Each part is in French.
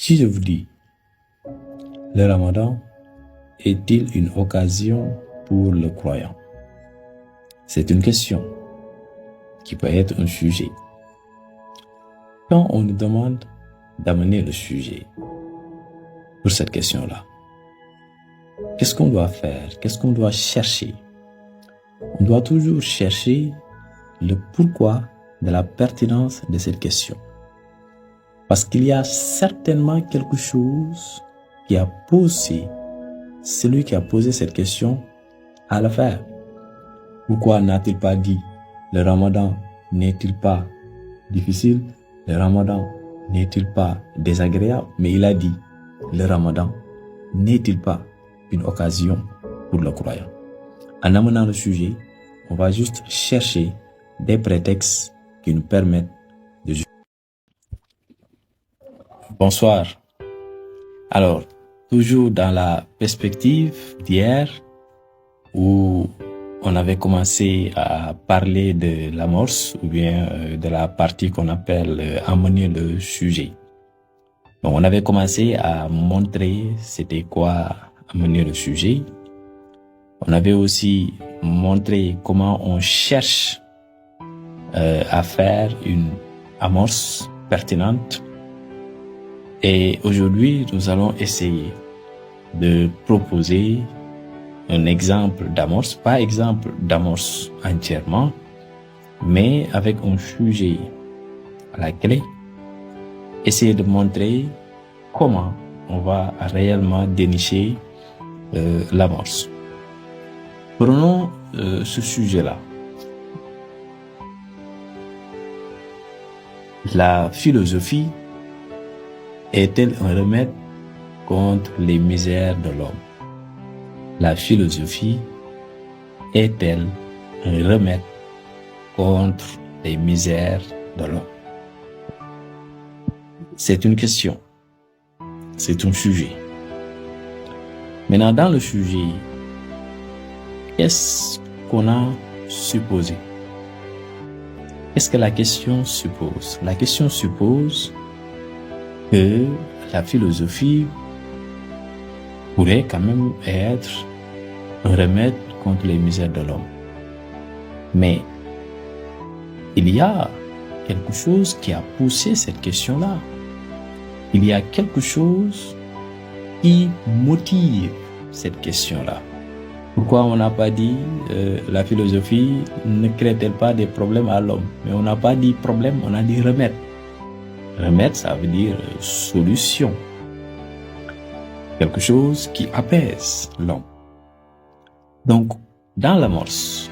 Si je vous dis, le Ramadan est-il une occasion pour le croyant? C'est une question qui peut être un sujet. Quand on nous demande d'amener le sujet pour cette question-là, qu'est-ce qu'on doit faire? Qu'est-ce qu'on doit chercher? On doit toujours chercher le pourquoi de la pertinence de cette question. Parce qu'il y a certainement quelque chose qui a poussé celui qui a posé cette question à le faire. Pourquoi n'a-t-il pas dit le Ramadan n'est-il pas difficile? Le Ramadan n'est-il pas désagréable? Mais il a dit le Ramadan n'est-il pas une occasion pour le croyant? En amenant le sujet, on va juste chercher des prétextes qui nous permettent de juger. Bonsoir. Alors, toujours dans la perspective d'hier où on avait commencé à parler de l'amorce ou bien de la partie qu'on appelle amener le sujet. Donc, on avait commencé à montrer c'était quoi amener le sujet. On avait aussi montré comment on cherche à faire une amorce pertinente. Et aujourd'hui, nous allons essayer de proposer un exemple d'amorce, pas exemple d'amorce entièrement, mais avec un sujet à la clé. Essayer de montrer comment on va réellement dénicher l'amorce. Prenons ce sujet-là. La philosophie est-elle un remède contre les misères de l'homme? La philosophie est-elle un remède contre les misères de l'homme? C'est une question. C'est un sujet. Maintenant, dans le sujet, qu'est-ce qu'on a supposé? Qu'est-ce que la question suppose? La question suppose que la philosophie pourrait quand même être un remède contre les misères de l'homme. Mais il y a quelque chose qui a poussé cette question-là. Il y a quelque chose qui motive cette question-là. Pourquoi on n'a pas dit la philosophie ne crée-t-elle pas des problèmes à l'homme? Mais on n'a pas dit problème, on a dit remède. Remède, ça veut dire solution. Quelque chose qui apaise l'homme. Donc, dans l'amorce,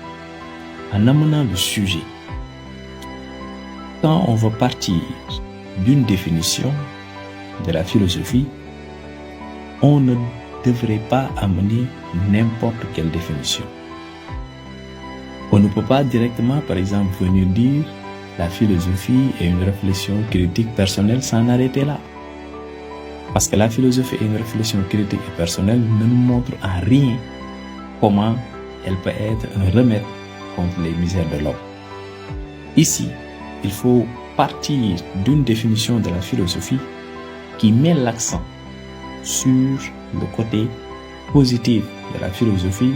en amenant le sujet, quand on veut partir d'une définition de la philosophie, on ne devrait pas amener n'importe quelle définition. On ne peut pas directement, par exemple, venir dire la philosophie est une réflexion critique personnelle sans arrêter là. Parce que la philosophie est une réflexion critique et personnelle ne nous montre en rien comment elle peut être un remède contre les misères de l'homme. Ici, il faut partir d'une définition de la philosophie qui met l'accent sur le côté positif de la philosophie,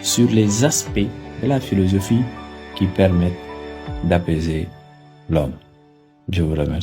sur les aspects de la philosophie qui permettent d'apaiser l'homme. Je vous remercie.